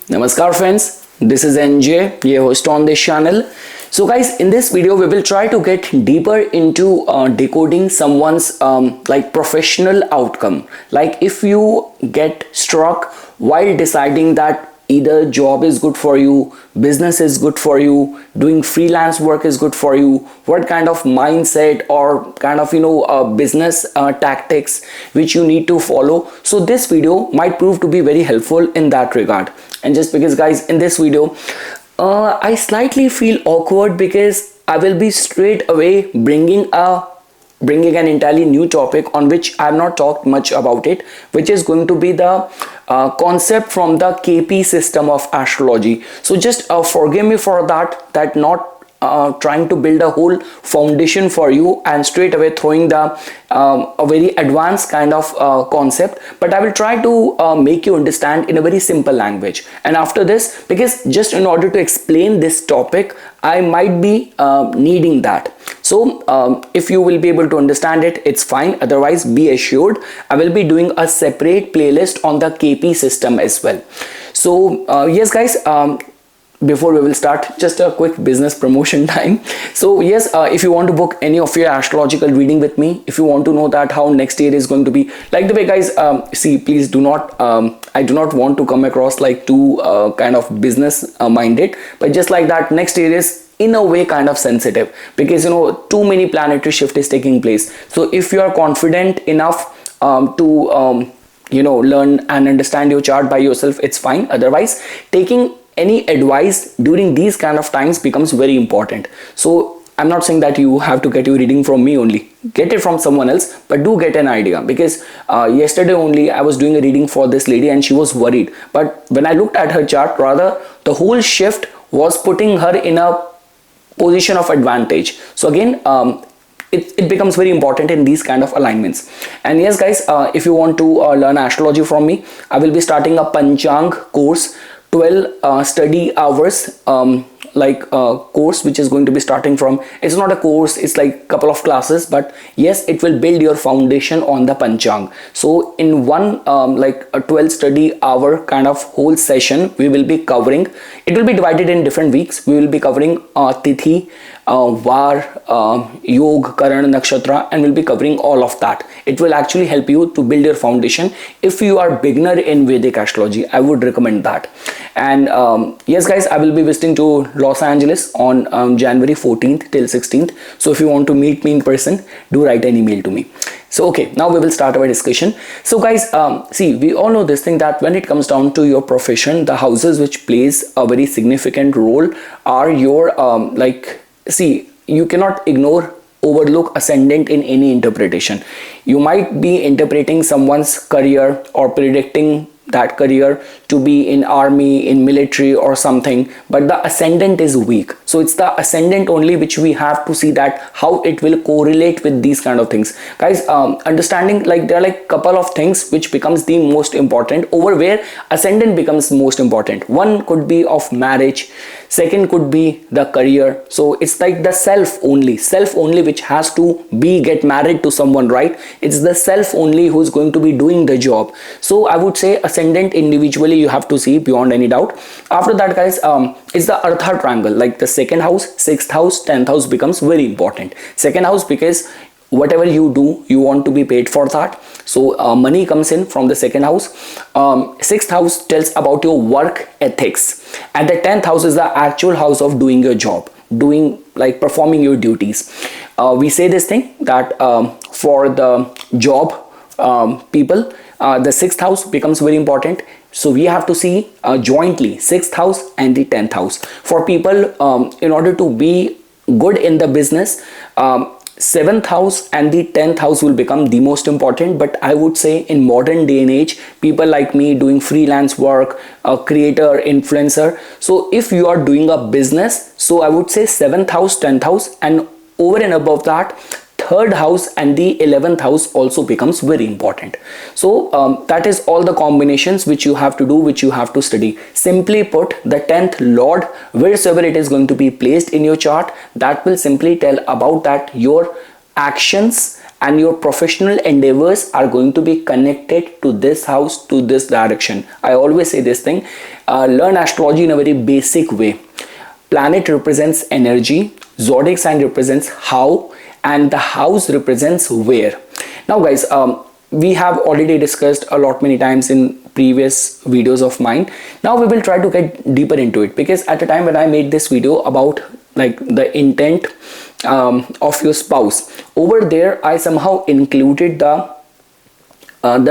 Namaskar friends, this is NJ, your host on this channel. So guys, in this video we will try to get deeper into decoding someone's professional outcome. Like if you get struck while deciding that either job is good for you, business is good for you, doing freelance work is good for you, what kind of mindset or kind of business tactics which you need to follow. So this video might prove to be very helpful in that regard. And just because guys, in this video I slightly feel awkward because I will be straight away bringing an entirely new topic on which I have not talked much about it, which is going to be the concept from the KP system of astrology. So just forgive me for that not trying to build a whole foundation for you and straight away throwing the a very advanced kind of concept, but I will try to make you understand in a very simple language. And after this, because just in order to explain this topic I might be needing that, so if you will be able to understand it, it's fine. Otherwise be assured I will be doing a separate playlist on the KP system as well. So yes guys, before we will start, just a quick business promotion time. So yes, if you want to book any of your astrological reading with me, if you want to know that how next year is going to be, like the way guys, see, please do not I do not want to come across like too kind of business minded, but just like that, next year is in a way kind of sensitive because too many planetary shift is taking place. So if you are confident enough to learn and understand your chart by yourself, it's fine. Otherwise, taking any advice during these kind of times becomes very important. So I'm not saying that you have to get your reading from me only, get it from someone else, but do get an idea, because yesterday only I was doing a reading for this lady and she was worried, but when I looked at her chart, rather the whole shift was putting her in a position of advantage. So again, it becomes very important in these kind of alignments. And yes guys, if you want to learn astrology from me, I will be starting a Panchang course, 12 study hours course, which is going to be starting from, it's not a course, it's like couple of classes, but yes, it will build your foundation on the Panchang. So in one a 12 study hour kind of whole session, we will be covering, it will be divided in different weeks. We will be covering Tithi, Var, Yog, Karan, Nakshatra, and we'll be covering all of that. It will actually help you to build your foundation. If you are beginner in Vedic astrology, I would recommend that. And yes guys, I will be visiting to Los Angeles on January 14th till 16th. So if you want to meet me in person, do write an email to me. So okay, now we will start our discussion. So guys, see, we all know this thing that when it comes down to your profession, the houses which plays a very significant role are your see, you cannot overlook ascendant in any interpretation. You might be interpreting someone's career or predicting that career to be in army, in military or something, but the ascendant is weak. So it's the ascendant only which we have to see that how it will correlate with these kind of things. Guys, understanding, like there are like couple of things which becomes the most important over where ascendant becomes most important. One could be of marriage, second could be the career. So it's like the self only which has to be get married to someone, right? It's the self only who's going to be doing the job. So I would say ascendant individually you have to see beyond any doubt. After that guys, it's the Artha triangle, like the second house, 6th house, 10th house becomes very important. Second house, because whatever you do, you want to be paid for that. So money comes in from the second house. 6th house tells about your work ethics, and the 10th house is the actual house of doing your job, doing like performing your duties. We say this thing that for the job people, the 6th house becomes very important. So we have to see jointly 6th house and the 10th house. For people, in order to be good in the business, 7th house and the 10th house will become the most important. But I would say in modern day and age, people like me doing freelance work, a creator, influencer. So if you are doing a business, so I would say 7th house, 10th house, and over and above that, 3rd house and the 11th house also becomes very important. So that is all the combinations which you have to do, which you have to study. Simply put, the 10th lord, wheresoever it is going to be placed in your chart, that will simply tell about that your actions and your professional endeavors are going to be connected to this house, to this direction. I always say this thing, learn astrology in a very basic way. Planet represents energy, zodiac sign represents how, and the house represents where. Now guys, we have already discussed a lot many times in previous videos of mine. Now we will try to get deeper into it, because at the time when I made this video about like the intent of your spouse, over there I somehow included the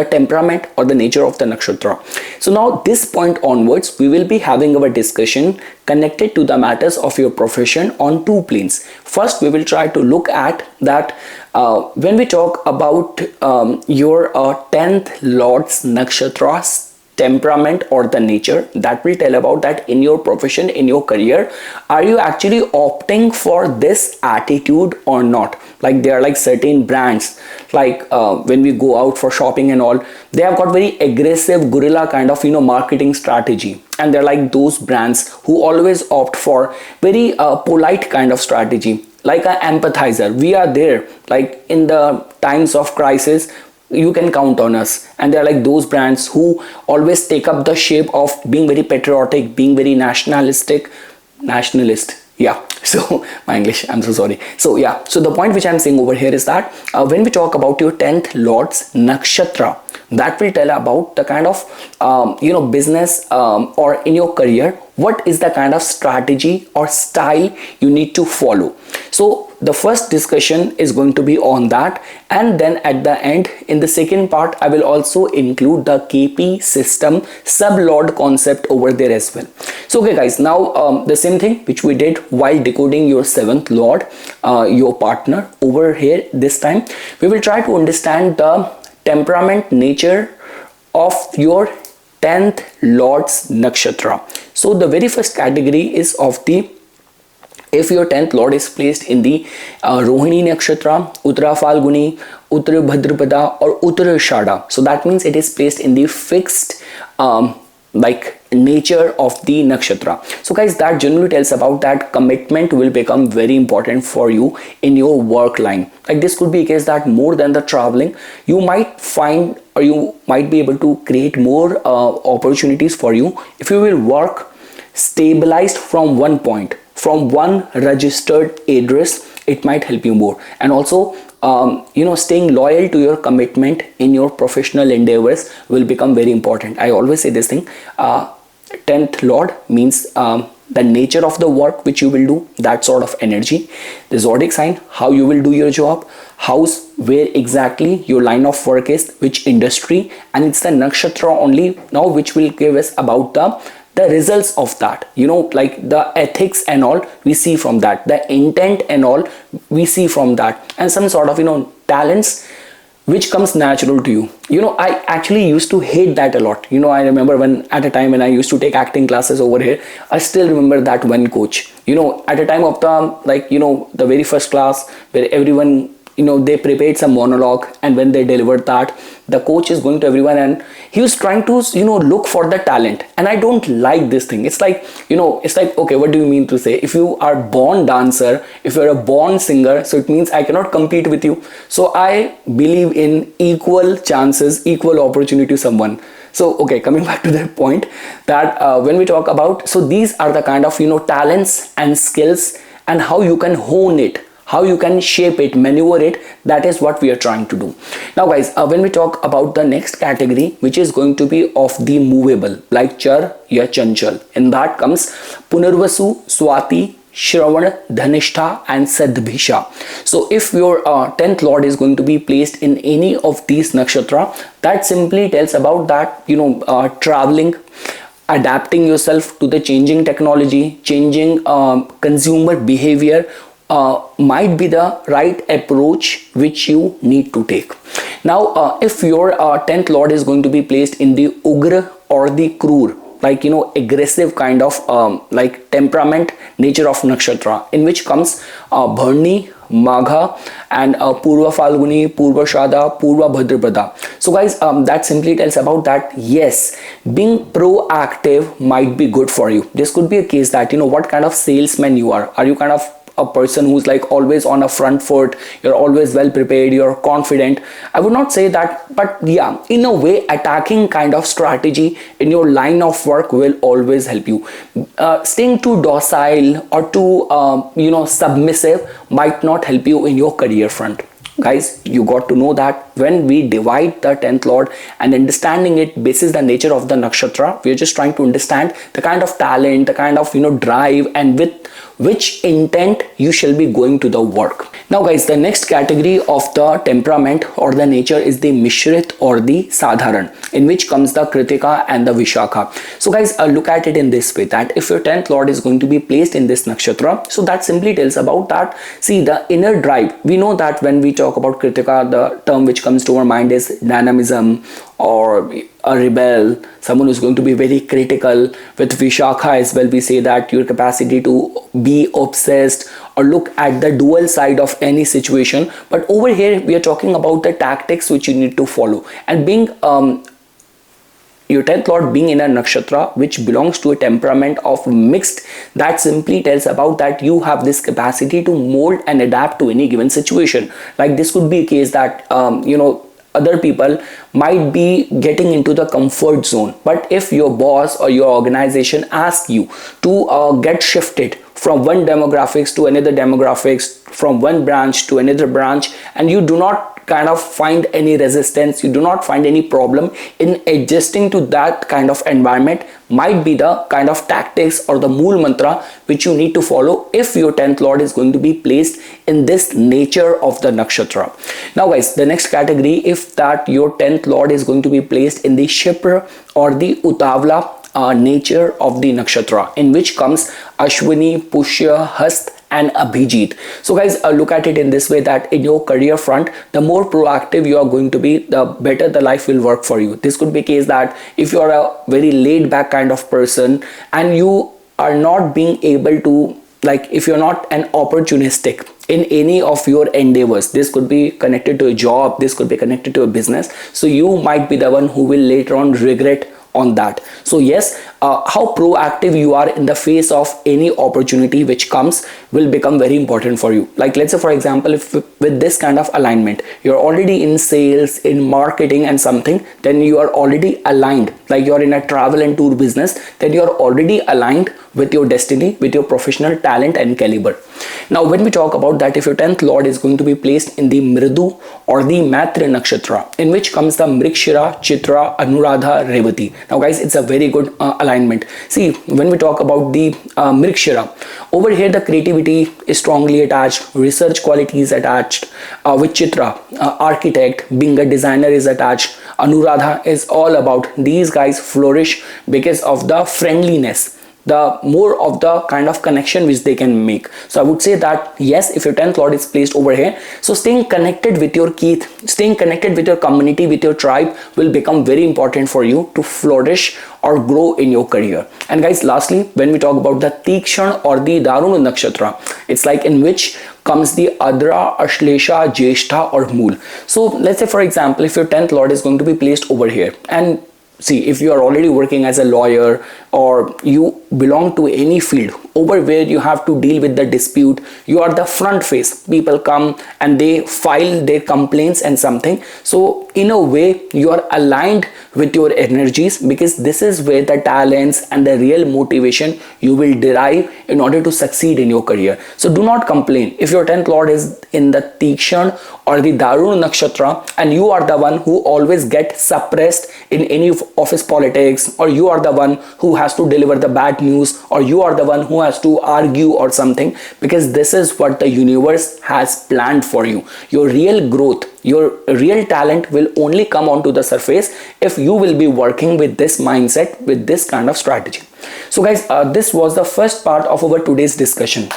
temperament or the nature of the nakshatra. So now this point onwards, we will be having our discussion connected to the matters of your profession on two planes. First, we will try to look at that when we talk about your 10th Lord's nakshatra's temperament or the nature, that will tell about that in your profession, in your career, are you actually opting for this attitude or not. Like there are like certain brands, like when we go out for shopping and all, they have got very aggressive guerrilla kind of marketing strategy, and they're like those brands who always opt for very polite kind of strategy, like an empathizer. We are there like in the times of crisis, you can count on us. And they're like those brands who always take up the shape of being very patriotic, being very nationalist. Yeah, so my English, I'm so sorry. So yeah, so the point which I'm saying over here is that when we talk about your 10th Lord's nakshatra, that will tell about the kind of business or in your career, what is the kind of strategy or style you need to follow. So the first discussion is going to be on that, and then at the end, in the second part, I will also include the KP system sub-lord concept over there as well. So okay guys, now the same thing which we did while decoding your 7th Lord, your partner, over here this time we will try to understand the temperament nature of your 10th Lord's nakshatra. So the very first category is of the, if your 10th Lord is placed in the Rohini nakshatra, Uttara Falguni, Uttara Bhadrapada or Uttara Shada, so that means it is placed in the fixed like nature of the nakshatra. So guys, that generally tells about that commitment will become very important for you in your work line. Like this could be a case that more than the traveling, you might find or you might be able to create more opportunities for you if you will work stabilized from one point, from one registered address. It might help you more. And also staying loyal to your commitment in your professional endeavors will become very important. I always say this thing, 10th Lord means the nature of the work which you will do, that sort of energy. The zodiac sign, how you will do your job, house, where exactly your line of work is, which industry, and it's the nakshatra only now which will give us about the results of that, like the ethics and all we see from that, the intent and all we see from that, and some sort of talents which comes natural to you. I actually used to hate that a lot. I remember when at a time when I used to take acting classes over here, I still remember that one coach, at a time of the the very first class where everyone they prepared some monologue, and when they delivered that, the coach is going to everyone and he was trying to look for the talent. And I don't like this thing. It's like okay, what do you mean to say? If you are born dancer, if you're a born singer, so it means I cannot compete with you. So I believe in equal chances, equal opportunity to someone. So okay, coming back to the point that when we talk about, so these are the kind of talents and skills and how you can hone it, how you can shape it, maneuver it, that is what we are trying to do. Now guys, when we talk about the next category, which is going to be of the movable, like Char ya Chanchal, in that comes Punarvasu, Swati, Shravan, Dhanishtha and Sadbhisha. So if your 10th Lord is going to be placed in any of these nakshatra, that simply tells about that, traveling, adapting yourself to the changing technology, changing consumer behavior, might be the right approach which you need to take. Now if your 10th Lord is going to be placed in the Ugra or the Krur, like aggressive kind of like temperament nature of nakshatra, in which comes Bharni, Magha and Purva Falguni, Purva Shada, Purva Bhadrapada. So guys, that simply tells about that yes, being proactive might be good for you. This could be a case that what kind of salesman you are. Are you kind of a person who's like always on a front foot, you're always well prepared, you're confident. I would not say that, but yeah, in a way, attacking kind of strategy in your line of work will always help you. Staying too docile or too submissive might not help you in your career front. Guys, you got to know that when we divide the 10th lord and understanding it basis the nature of the nakshatra, we are just trying to understand the kind of talent, the kind of drive, and with which intent you shall be going to the work. Now guys, the next category of the temperament or the nature is the Mishrit or the Sadharan, in which comes the Kritika and the Vishakha. So guys, look at it in this way, that if your 10th lord is going to be placed in this nakshatra, so that simply tells about that, see, the inner drive. We know that when we talk about Kritika, the term which comes to our mind is dynamism, or a rebel, someone who's going to be very critical. With Vishakha as well, we say that your capacity to be obsessed or look at the dual side of any situation. But over here we are talking about the tactics which you need to follow, and being your 10th lord being in a nakshatra which belongs to a temperament of mixed, that simply tells about that you have this capacity to mold and adapt to any given situation. Like this could be a case that other people might be getting into the comfort zone, but if your boss or your organization asks you to get shifted from one demographics to another demographics, from one branch to another branch, and you do not kind of find any resistance, you do not find any problem in adjusting to that kind of environment, might be the kind of tactics or the mool mantra which you need to follow if your 10th lord is going to be placed in this nature of the nakshatra. Now guys, the next category, if that your 10th lord is going to be placed in the Shipra or the Utavla nature of the nakshatra, in which comes Ashwini, Pushya, Hast and Abhijit. So guys, look at it in this way, that in your career front, the more proactive you are going to be, the better the life will work for you. This could be a case that if you are a very laid back kind of person and you are not being able to, like, if you're not an opportunistic in any of your endeavors, this could be connected to a job, this could be connected to a business, so you might be the one who will later on regret on that. So yes, how proactive you are in the face of any opportunity which comes will become very important for you. Like let's say for example, if with this kind of alignment you're already in sales, in marketing and something, then you are already aligned. Like you're in a travel and tour business, then you're already aligned with your destiny, with your professional talent and caliber. Now when we talk about that, if your 10th lord is going to be placed in the Mridu or the Matra nakshatra, in which comes the Mrikshira, Chitra, Anuradha, Revati. Now guys, it's a very good alignment. See, when we talk about the Mrikshira, over here the creativity is strongly attached, research quality is attached. With Chitra, architect, being a designer is attached. Anuradha is all about these guys flourish because of the friendliness, the more of the kind of connection which they can make. So I would say that yes, if your 10th lord is placed over here, so staying connected with your Keith, staying connected with your community, with your tribe will become very important for you to flourish or grow in your career. And guys, lastly, when we talk about the Tikshan or the Darun nakshatra, it's like in which comes the Adra, Ashlesha, Jeshta or Mool. So let's say for example, if your 10th lord is going to be placed over here, and see, if you are already working as a lawyer or you belong to any field over where you have to deal with the dispute, you are the front face. People come and they file their complaints and something. So in a way, you are aligned with your energies, because this is where the talents and the real motivation you will derive in order to succeed in your career. So do not complain if your 10th lord is in the Tikshan or the Darun nakshatra and you are the one who always get suppressed in any office politics, or you are the one who has to deliver the bad news, or you are the one who has to argue or something, because this is what the universe has planned for you. Your real growth, your real talent will only come onto the surface if you will be working with this mindset, with this kind of strategy. So guys, this was the first part of our today's discussion.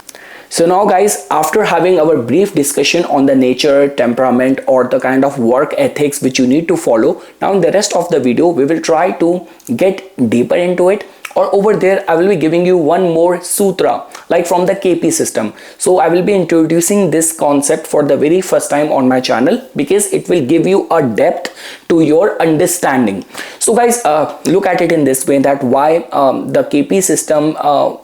So now guys, after having our brief discussion on the nature, temperament or the kind of work ethics which you need to follow, now in the rest of the video we will try to get deeper into it, or over there I will be giving you one more sutra, like from the KP system. So I will be introducing this concept for the very first time on my channel because it will give you a depth to your understanding. So guys, look at it in this way, that why the KP system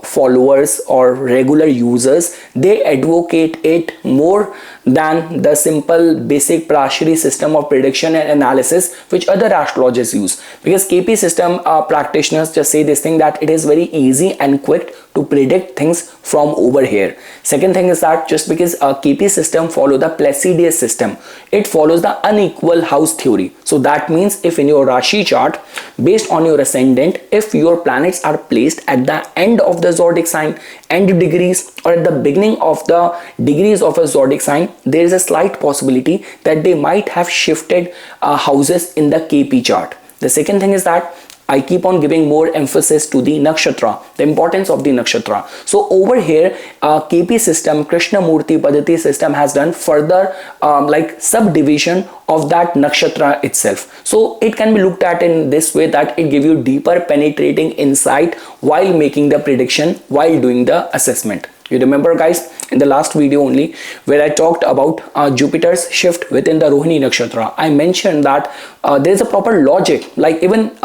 followers or regular users, they advocate it more than the simple basic Prashari system of prediction and analysis which other astrologers use. Because KP system practitioners just say this thing, that it is very easy and quick to predict things from over here. Second thing is that just because a KP system follow the Placidius system, it follows the unequal house theory. So that means if in your Rashi chart, based on your ascendant, if your planets are placed at the end of the zodiac sign, end degrees, or at the beginning of the degrees of a zodiac sign, there is a slight possibility that they might have shifted houses in the KP chart. The second thing is that I keep on giving more emphasis to the nakshatra, the importance of the nakshatra. So over here, KP system, Krishnamurti Padati system has done further like subdivision of that nakshatra itself. So it can be looked at in this way, that it gives you deeper penetrating insight while making the prediction, while doing the assessment. You remember guys, in the last video only, where I talked about Jupiter's shift within the Rohini nakshatra, I mentioned that there is a proper logic, like even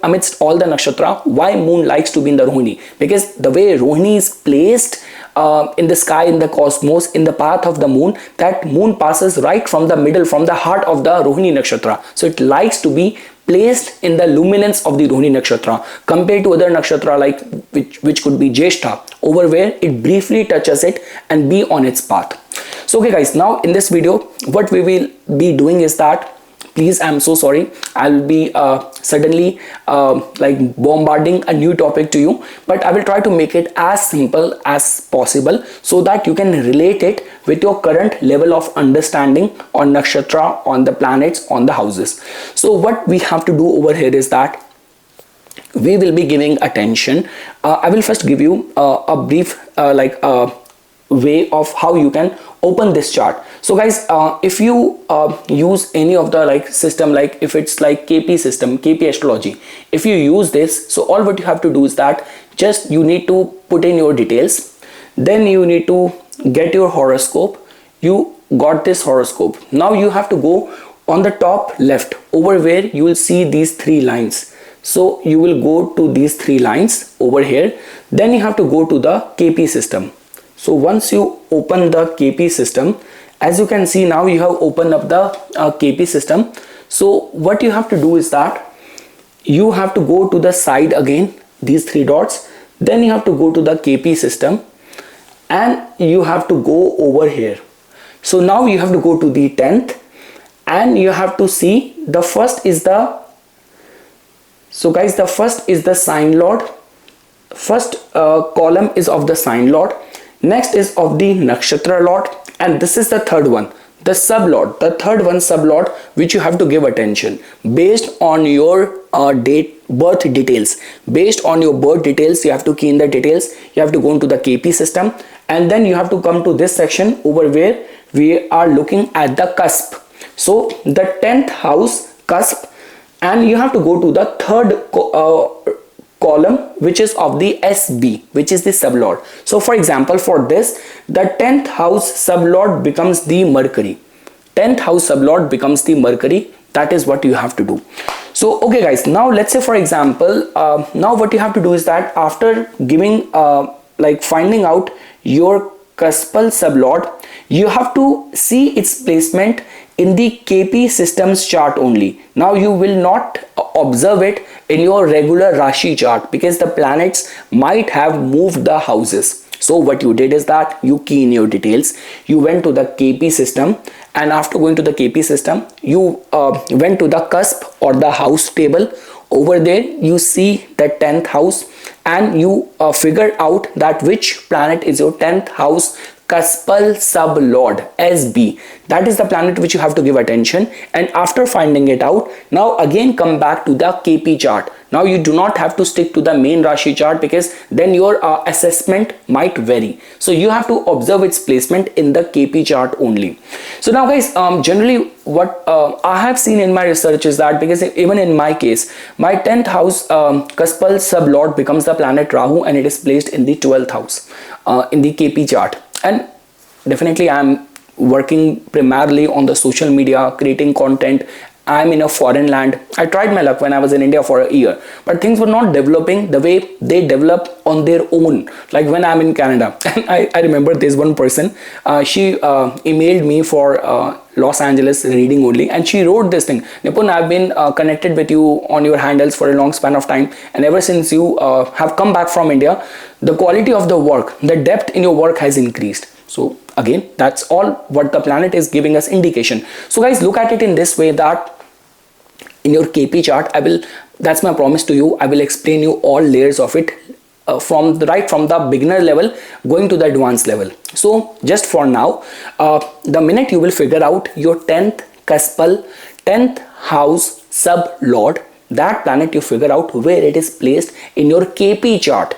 amidst all the nakshatra, why moon likes to be in the Rohini, because the way Rohini is placed in the sky, in the cosmos, in the path of the moon, that moon passes right from the middle, from the heart of the Rohini nakshatra. So it likes to be placed in the luminance of the Rohini nakshatra compared to other nakshatra like which could be Jyeshtha, over where it briefly touches it and be on its path. So okay guys, now in this video what we will be doing is that, please, I'm so sorry, I'll be suddenly like bombarding a new topic to you, but I will try to make it as simple as possible so that you can relate it with your current level of understanding on nakshatra, on the planets, on the houses. So what we have to do over here is that we will be giving attention. I will first give you a brief way of how you can open this chart. So guys, if you use any of the like system, like if it's like KP system, KP astrology, if you use this, so all what you have to do is that just you need to put in your details, then you need to get your horoscope. You got this horoscope. Now you have to go on the top left, over where you will see these three lines. So you will go to these three lines over here, then you have to go to the KP system. So once you open the KP system, as you can see, now you have opened up the KP system. So what you have to do is that you have to go to the side again, these three dots, then you have to go to the KP system and you have to go over here. So now you have to go to the 10th and you have to see the first is the, so guys, the first is the sign lord. First column is of the sign lord. Next is of the nakshatra lord, and this is the third one, the sub lord, the third one, sub lord, which you have to give attention based on your birth details. Based on your birth details, you have to key in the details. You have to go into the KP system, and then you have to come to this section over where we are looking at the cusp. So the 10th house cusp, and you have to go to the third column, which is of the SB, which is the sublord. So for example, for this, the 10th house sublord becomes the Mercury. 10th house sublord becomes the Mercury. That is what you have to do. So okay guys, now let's say for example, now what you have to do is that after giving like finding out your cuspal sublord, you have to see its placement in the KP systems chart only. Now you will not observe it in your regular Rashi chart because the planets might have moved the houses. So what you did is that you key in your details, you went to the KP system, and after going to the KP system, you went to the cusp or the house table. Over there you see the 10th house and you figure out that which planet is your 10th house cuspal sublord, SB. That is the planet which you have to give attention. And after finding it out, now again come back to the KP chart. Now you do not have to stick to the main Rashi chart, because then your assessment might vary. So you have to observe its placement in the KP chart only. So now guys, generally what I have seen in my research is that, because even in my case, my 10th house cuspal sublord becomes the planet Rahu, and it is placed in the 12th house in the KP chart. And definitely I'm working primarily on the social media, creating content. I'm in a foreign land. I tried my luck when I was in India for a year, but things were not developing the way they develop on their own, like when I'm in Canada. And I remember there's one person, she emailed me for Los Angeles reading only, and she wrote this thing: Nipun, I've been connected with you on your handles for a long span of time, and ever since you have come back from India, the quality of the work, the depth in your work has increased. So again, that's all what the planet is giving us indication. So guys, look at it in this way, that in your KP chart, that's my promise to you, I will explain you all layers of it, from the beginner level going to the advanced level. So just for now, the minute you will figure out your 10th cuspal, 10th house sub lord, that planet you figure out where it is placed in your KP chart.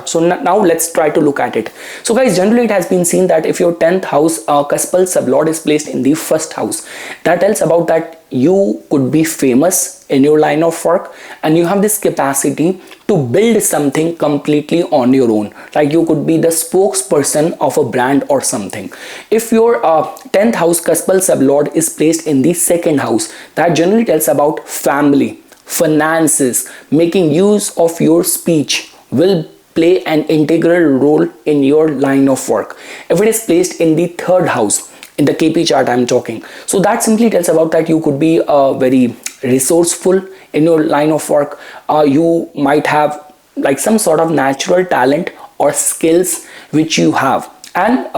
So now let's try to look at it. So guys, generally it has been seen that if your 10th house cuspal sublord is placed in the first house, that tells about that you could be famous in your line of work, and you have this capacity to build something completely on your own. Like you could be the spokesperson of a brand or something. If your 10th house cuspal sublord is placed in the second house, that generally tells about family, finances, making use of your speech will play an integral role in your line of work. If it is placed in the third house, in the KP chart I'm talking, so that simply tells about that you could be very resourceful in your line of work. You might have like some sort of natural talent or skills which you have, and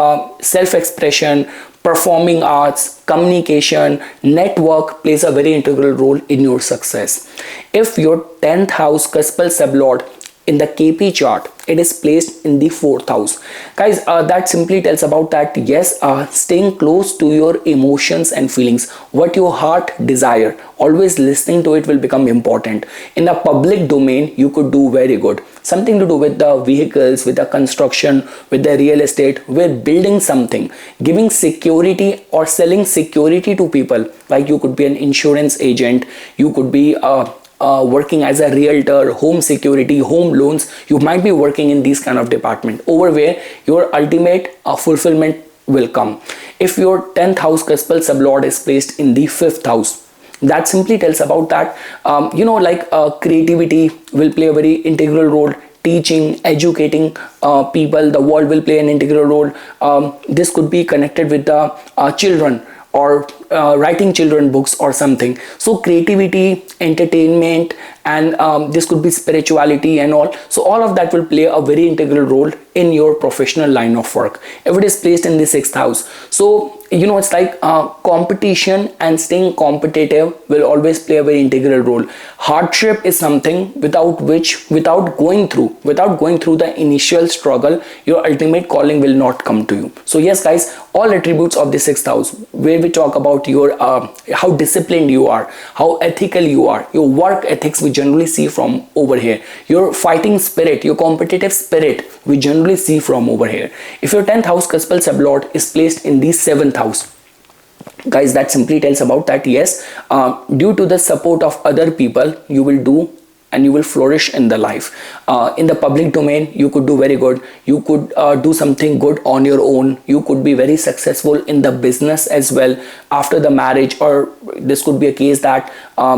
self-expression, performing arts, communication, network plays a very integral role in your success. If your 10th house cuspal sublord in the KP chart, it is placed in the 4th house. Guys, that simply tells about that, yes, staying close to your emotions and feelings, what your heart desire, always listening to it will become important. In the public domain, you could do very good. Something to do with the vehicles, with the construction, with the real estate, with building something, giving security or selling security to people. Like you could be an insurance agent, you could be working as a realtor, home security, home loans. You might be working in these kind of department, over where your ultimate fulfillment will come. If your 10th house cuspal sublord is placed in the 5th house, that simply tells about that creativity will play a very integral role. Teaching, educating people, the world will play an integral role. This could be connected with the children, or writing children books or something. So creativity, entertainment, and this could be spirituality and all. So all of that will play a very integral role in your professional line of work. If it is placed in the 6th house, so it's like competition and staying competitive will always play a very integral role. Hardship is something without going through the initial struggle, your ultimate calling will not come to you. So yes guys, all attributes of the 6th house, where we talk about your how disciplined you are, how ethical you are, your work ethics we generally see from over here, your fighting spirit, your competitive spirit we generally see from over here. If your 10th house cuspal sublord is placed in the 7th house, guys, that simply tells about that, yes, due to the support of other people, you will do and you will flourish in the life. In the public domain, you could do very good. You could do something good on your own. You could be very successful in the business as well after the marriage, or this could be a case that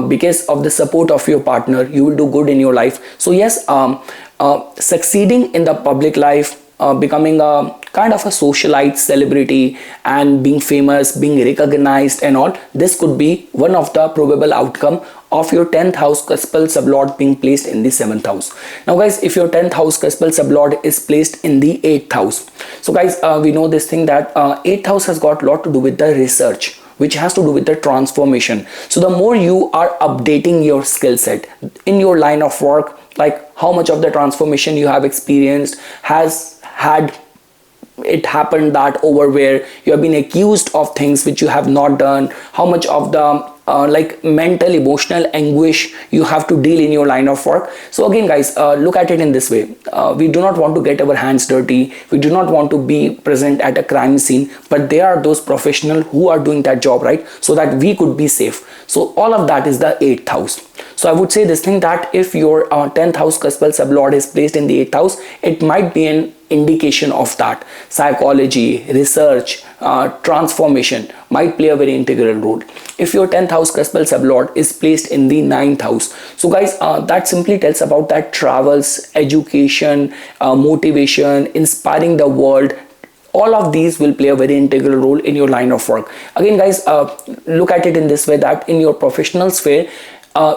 because of the support of your partner, you will do good in your life. So yes, succeeding in the public life, becoming a kind of a socialite, celebrity, and being famous, being recognized and all, this could be one of the probable outcome of your 10th house cuspal sublord being placed in the 7th house. Now guys, if your 10th house cuspal sublord is placed in the 8th house, so guys, we know this thing that 8th house has got a lot to do with the research, which has to do with the transformation. So the more you are updating your skill set in your line of work, like how much of the transformation you have experienced, has had it happened that over where you have been accused of things which you have not done, how much of the like mental emotional anguish you have to deal in your line of work. So again guys, look at it in this way. We do not want to get our hands dirty, we do not want to be present at a crime scene, but there are those professionals who are doing that job, right, so that we could be safe. So all of that is the 8th house. So I would say this thing, that if your 10th house cuspal sublord is placed in the 8th house, it might be an indication of that. Psychology, research, transformation might play a very integral role. If your 10th house cuspal sublord is placed in the 9th house, so guys, that simply tells about that travels, education, motivation, inspiring the world. All of these will play a very integral role in your line of work. Again guys, look at it in this way, that in your professional sphere,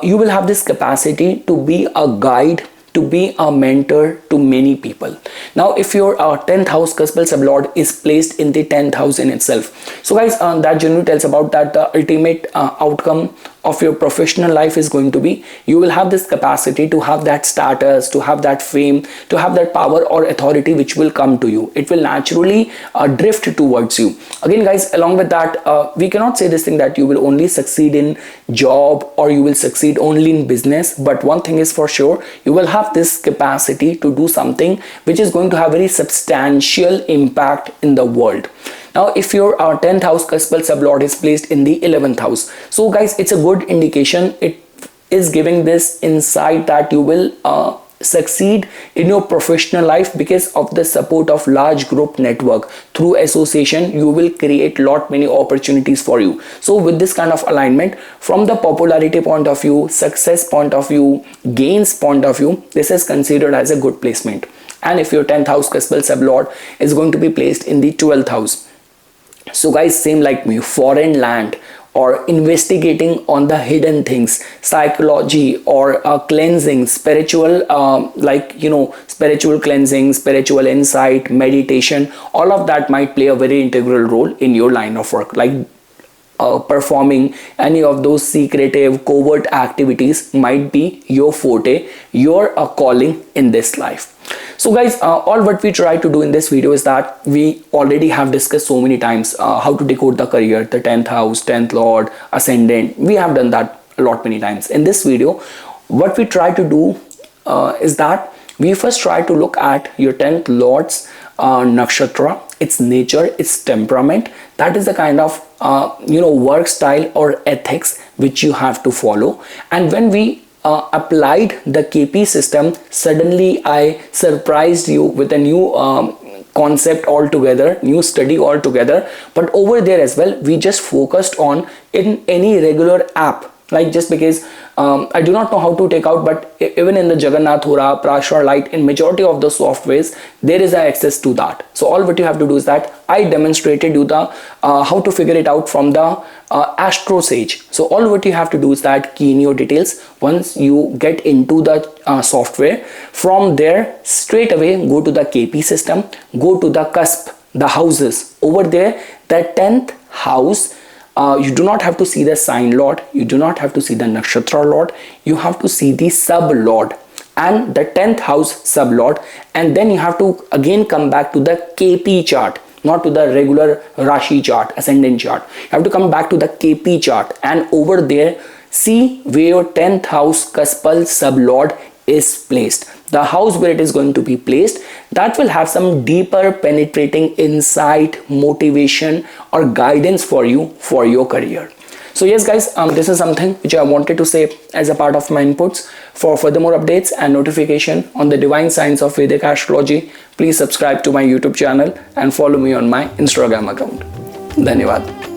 you will have this capacity to be a guide, to be a mentor to many people. Now if your 10th house cuspal sublord is placed in the 10th house in itself, so guys, that generally tells about that the ultimate outcome of your professional life is going to be, you will have this capacity to have that status, to have that fame, to have that power or authority which will come to you. It will naturally drift towards you. Again guys, along with that, we cannot say this thing that you will only succeed in job or you will succeed only in business, but one thing is for sure, you will have this capacity to do something which is going to have very substantial impact in the world. Now if your 10th house cuspal sublord is placed in the 11th house, so guys, it's a good indication. It is giving this insight that you will succeed in your professional life because of the support of large group network. Through association, you will create lot many opportunities for you. So with this kind of alignment, from the popularity point of view, success point of view, gains point of view, this is considered as a good placement. And if your 10th house cuspal sublord is going to be placed in the 12th house, so guys, same like me, foreign land or investigating on the hidden things, psychology or cleansing, spiritual, spiritual cleansing, spiritual insight, meditation, all of that might play a very integral role in your line of work. Like performing any of those secretive, covert activities might be your forte, your calling in this life. So guys, all what we try to do in this video is that we already have discussed so many times how to decode the career, the 10th house, 10th lord, ascendant. We have done that a lot many times. In this video, what we try to do is that we first try to look at your 10th lord's nakshatra, its nature, its temperament. That is the kind of work style or ethics which you have to follow. And when we applied the KP system, suddenly I surprised you with a new concept altogether, new study altogether. But over there as well, we just focused on in any regular app. Like just because I do not know how to take out, but even in the Jagannath Hora, Prashar Light, in majority of the softwares, there is access to that. So all what you have to do is that I demonstrated you the how to figure it out from the Astro Sage. So all what you have to do is that key in your details. Once you get into the software, from there straight away go to the KP system, go to the cusp, the houses. Over there, the 10th house, you do not have to see the sign lord, you do not have to see the nakshatra lord, you have to see the sub lord and the 10th house sub lord, and then you have to again come back to the KP chart, not to the regular Rashi chart, ascendant chart. You have to come back to the KP chart, and over there see where your 10th house cuspal sub lord is placed. The house where it is going to be placed, that will have some deeper penetrating insight, motivation or guidance for you for your career. So yes guys, this is something which I wanted to say as a part of my inputs. For furthermore updates and notification on the divine science of Vedic astrology, please subscribe to my YouTube channel and follow me on my Instagram account. Dhanyavad.